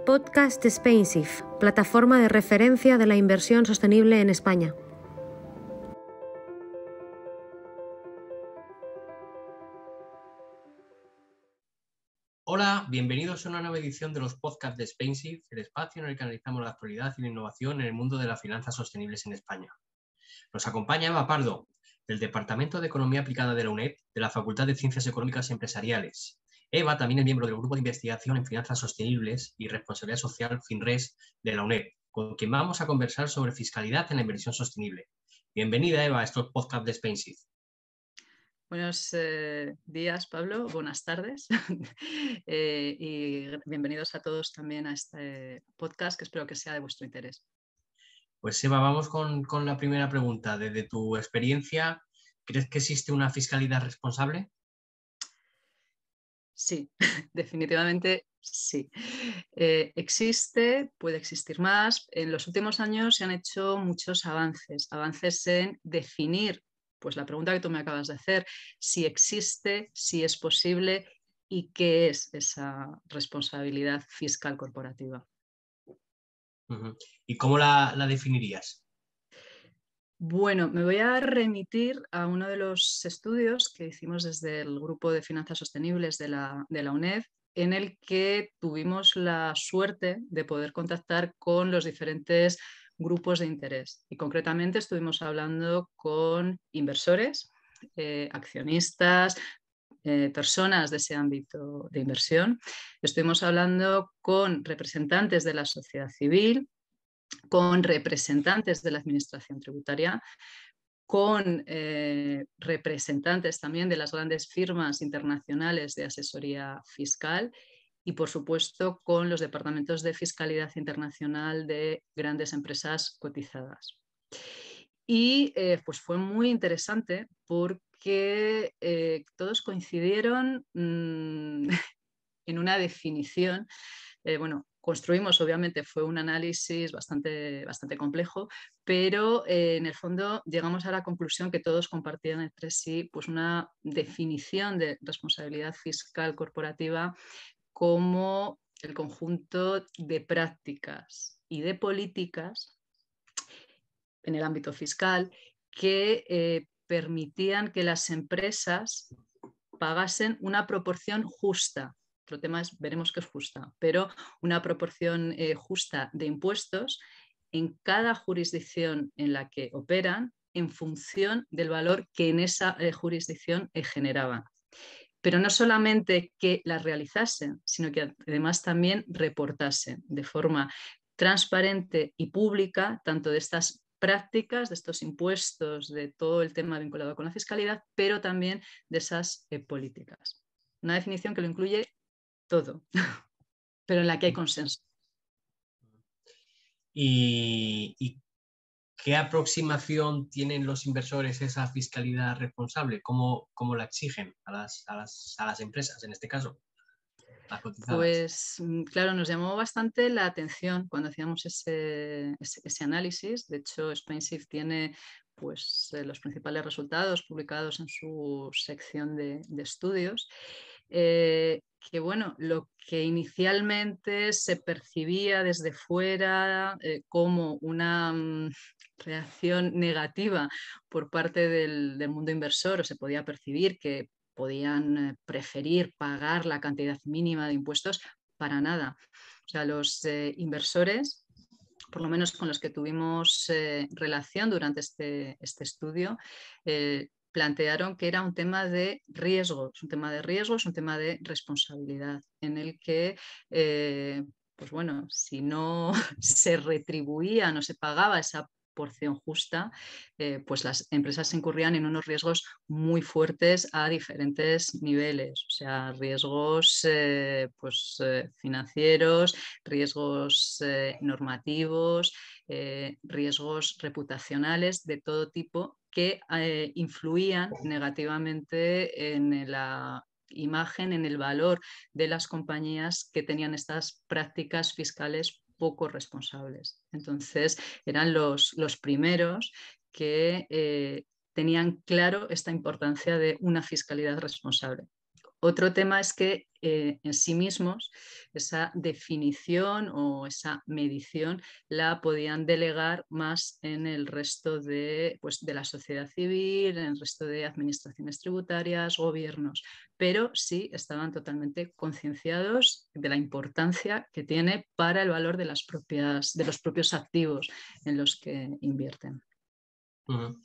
Podcast Spainsif, plataforma de referencia de la inversión sostenible en España. Hola, bienvenidos a una nueva edición de los podcasts de Spainsif, el espacio en el que analizamos la actualidad y la innovación en el mundo de las finanzas sostenibles en España. Nos acompaña Eva Pardo, del Departamento de Economía Aplicada de la UNED, de la Facultad de Ciencias Económicas y Empresariales. Eva también es miembro del Grupo de Investigación en Finanzas Sostenibles y Responsabilidad Social FinRes de la UNED, con quien vamos a conversar sobre fiscalidad en la inversión sostenible. Bienvenida, Eva, a estos podcasts de Spainsif. Buenos días, Pablo. Buenas tardes. Y bienvenidos a todos también a este podcast que espero que sea de vuestro interés. Pues Eva, vamos con la primera pregunta. Desde tu experiencia, ¿crees que existe una fiscalidad responsable? Sí, definitivamente sí. Existe, puede existir más. En los últimos años se han hecho muchos avances en definir, pues la pregunta que tú me acabas de hacer, si existe, si es posible y qué es esa responsabilidad fiscal corporativa. ¿Y cómo la definirías? Bueno, me voy a remitir a uno de los estudios que hicimos desde el Grupo de Finanzas Sostenibles de la UNED, en el que tuvimos la suerte de poder contactar con los diferentes grupos de interés. Y concretamente estuvimos hablando con inversores, accionistas, personas de ese ámbito de inversión. Estuvimos hablando con representantes de la sociedad civil, con representantes de la Administración Tributaria, con representantes también de las grandes firmas internacionales de asesoría fiscal y, por supuesto, con los departamentos de fiscalidad internacional de grandes empresas cotizadas. Y pues fue muy interesante porque todos coincidieron en una definición. Bueno, construimos, obviamente, fue un análisis bastante complejo, pero en el fondo llegamos a la conclusión que todos compartían entre sí pues una definición de responsabilidad fiscal corporativa como el conjunto de prácticas y de políticas en el ámbito fiscal que permitían que las empresas pagasen una proporción justa. Otro tema es, veremos qué es justa, pero una proporción justa de impuestos en cada jurisdicción en la que operan en función del valor que en esa jurisdicción generaban. Pero no solamente que las realizasen, sino que además también reportasen de forma transparente y pública tanto de estas prácticas, de estos impuestos, de todo el tema vinculado con la fiscalidad, pero también de esas políticas. Una definición que lo incluye todo, pero en la que hay consenso. ¿Y qué aproximación tienen los inversores a esa fiscalidad responsable? ¿Cómo la exigen a las empresas, en este caso, las cotizadas? Pues claro, nos llamó bastante la atención cuando hacíamos ese análisis. De hecho, Spainsif tiene pues, los principales resultados publicados en su sección de estudios. Que bueno, lo que inicialmente se percibía desde fuera como una reacción negativa por parte del mundo inversor, o se podía percibir que podían preferir pagar la cantidad mínima de impuestos, para nada. O sea, los inversores, por lo menos con los que tuvimos relación durante este estudio, plantearon que era un tema de riesgos, un tema de responsabilidad, en el que pues bueno, si no se retribuía, no se pagaba esa porción justa, pues las empresas incurrían en unos riesgos muy fuertes a diferentes niveles, o sea, riesgos financieros, riesgos normativos, riesgos reputacionales de todo tipo que influían negativamente en la imagen, en el valor de las compañías que tenían estas prácticas fiscales poco responsables. Entonces, eran los primeros que tenían claro esta importancia de una fiscalidad responsable. Otro tema es que en sí mismos esa definición o esa medición la podían delegar más en el resto de, pues, de la sociedad civil, en el resto de administraciones tributarias, gobiernos, pero sí estaban totalmente concienciados de la importancia que tiene para el valor de los propios activos en los que invierten. Uh-huh.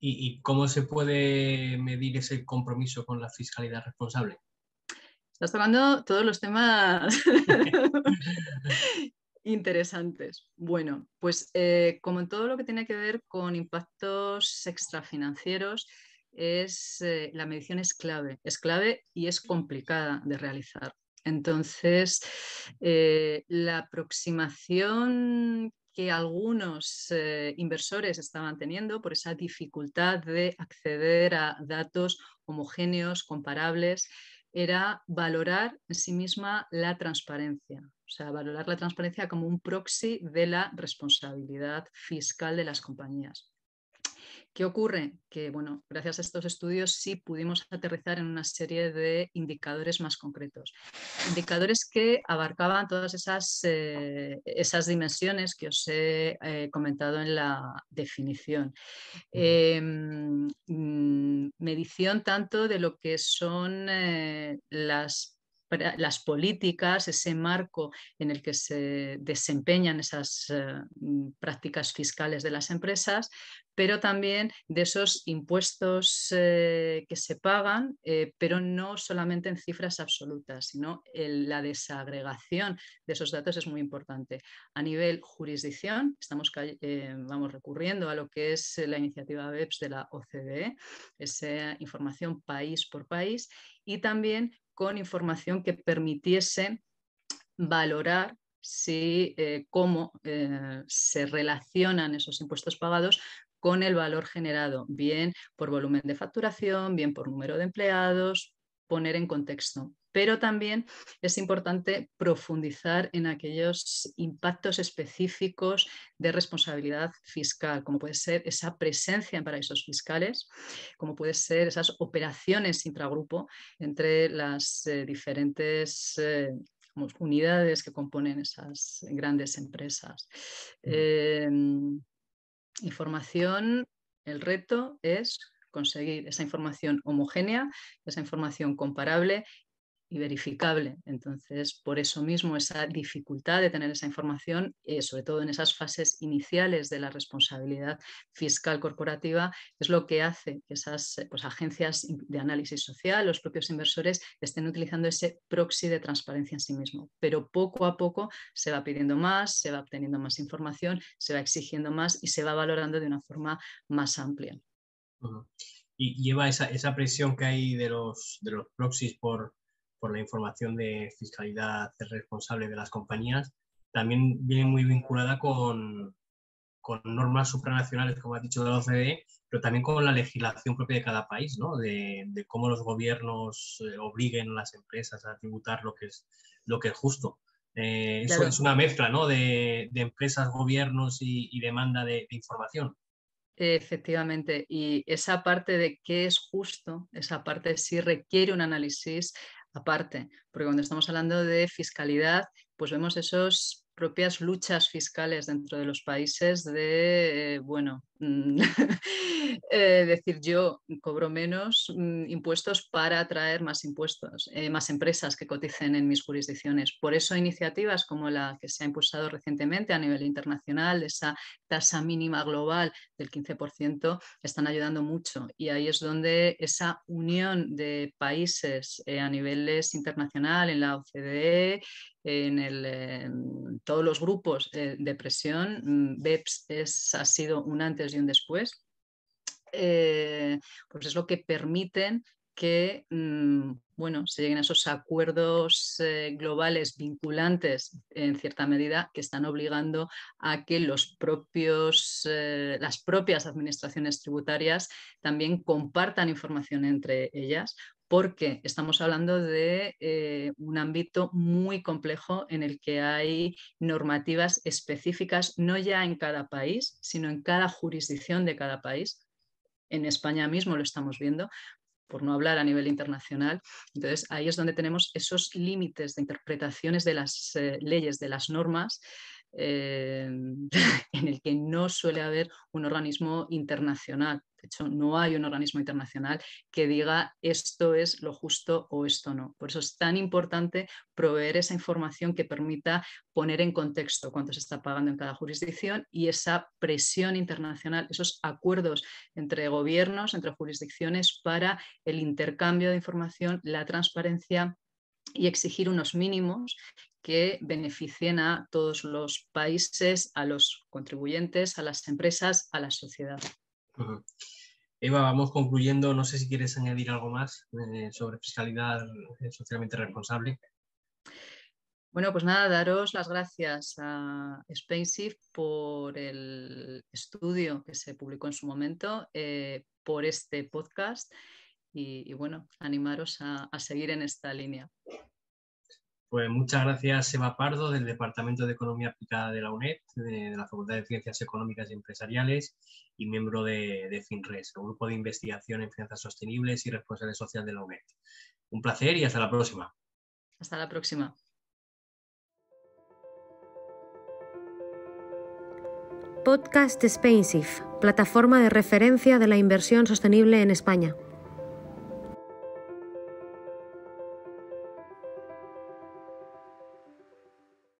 ¿Y cómo se puede medir ese compromiso con la fiscalidad responsable? Estás tocando todos los temas interesantes. Bueno, pues como en todo lo que tiene que ver con impactos extrafinancieros, la medición es clave y es complicada de realizar. Entonces, la aproximación que algunos inversores estaban teniendo por esa dificultad de acceder a datos homogéneos, comparables, era valorar en sí misma la transparencia, o sea, valorar la transparencia como un proxy de la responsabilidad fiscal de las compañías. ¿Qué ocurre? Que, bueno, gracias a estos estudios sí pudimos aterrizar en una serie de indicadores más concretos. Indicadores que abarcaban todas esas dimensiones que os he comentado en la definición. Medición tanto de lo que son las políticas, ese marco en el que se desempeñan esas prácticas fiscales de las empresas, pero también de esos impuestos que se pagan, pero no solamente en cifras absolutas, sino la desagregación de esos datos es muy importante. A nivel jurisdicción, estamos recurriendo a lo que es la iniciativa BEPS de la OCDE, esa información país por país, y también con información que permitiese valorar cómo se relacionan esos impuestos pagados con el valor generado, bien por volumen de facturación, bien por número de empleados, poner en contexto. Pero también es importante profundizar en aquellos impactos específicos de responsabilidad fiscal, como puede ser esa presencia en paraísos fiscales, como puede ser esas operaciones intragrupo entre las diferentes unidades que componen esas grandes empresas. Información, el reto es conseguir esa información homogénea, esa información comparable y verificable. Entonces, por eso mismo, esa dificultad de tener esa información, sobre todo en esas fases iniciales de la responsabilidad fiscal corporativa, es lo que hace que esas agencias de análisis social, los propios inversores, estén utilizando ese proxy de transparencia en sí mismo. Pero poco a poco se va pidiendo más, se va obteniendo más información, se va exigiendo más y se va valorando de una forma más amplia. Uh-huh. Y lleva esa presión que hay de los proxies por la información de fiscalidad responsable de las compañías, también viene muy vinculada con normas supranacionales, como has dicho, de la OCDE, pero también con la legislación propia de cada país, ¿no? De cómo los gobiernos obliguen a las empresas a tributar lo que es justo. Claro. Eso es una mezcla, ¿no? de empresas, gobiernos y demanda de información. Efectivamente, y esa parte de qué es justo, esa parte sí requiere un análisis aparte, porque cuando estamos hablando de fiscalidad, pues vemos esas propias luchas fiscales dentro de los países de, decir yo cobro menos impuestos para atraer más impuestos, más empresas que coticen en mis jurisdicciones. Por eso iniciativas como la que se ha impulsado recientemente a nivel internacional, esa tasa mínima global del 15%, están ayudando mucho. Y ahí es donde esa unión de países a niveles internacional, en la OCDE, en todos los grupos de presión, BEPS ha sido un antes y un después, pues es lo que permiten que se lleguen a esos acuerdos globales vinculantes en cierta medida que están obligando a que las propias administraciones tributarias también compartan información entre ellas, porque estamos hablando de un ámbito muy complejo en el que hay normativas específicas, no ya en cada país, sino en cada jurisdicción de cada país. En España mismo lo estamos viendo, por no hablar a nivel internacional. Entonces, ahí es donde tenemos esos límites de interpretaciones de las leyes, de las normas, en el que no suele haber un organismo internacional. De hecho, no hay un organismo internacional que diga esto es lo justo o esto no. Por eso es tan importante proveer esa información que permita poner en contexto cuánto se está pagando en cada jurisdicción y esa presión internacional, esos acuerdos entre gobiernos, entre jurisdicciones para el intercambio de información, la transparencia y exigir unos mínimos que beneficien a todos los países, a los contribuyentes, a las empresas, a la sociedad. Eva, vamos concluyendo. No sé si quieres añadir algo más sobre fiscalidad socialmente responsable. Bueno, pues nada, daros las gracias a SpainShift por el estudio que se publicó en su momento, por este podcast y bueno, animaros a seguir en esta línea. Pues muchas gracias, Eva Pardo, del Departamento de Economía Aplicada de la UNED, de la Facultad de Ciencias Económicas y Empresariales y miembro de FinRes, el Grupo de Investigación en Finanzas Sostenibles y Responsabilidad Social de la UNED. Un placer y hasta la próxima. Hasta la próxima. Podcast SpainShift, plataforma de referencia de la inversión sostenible en España.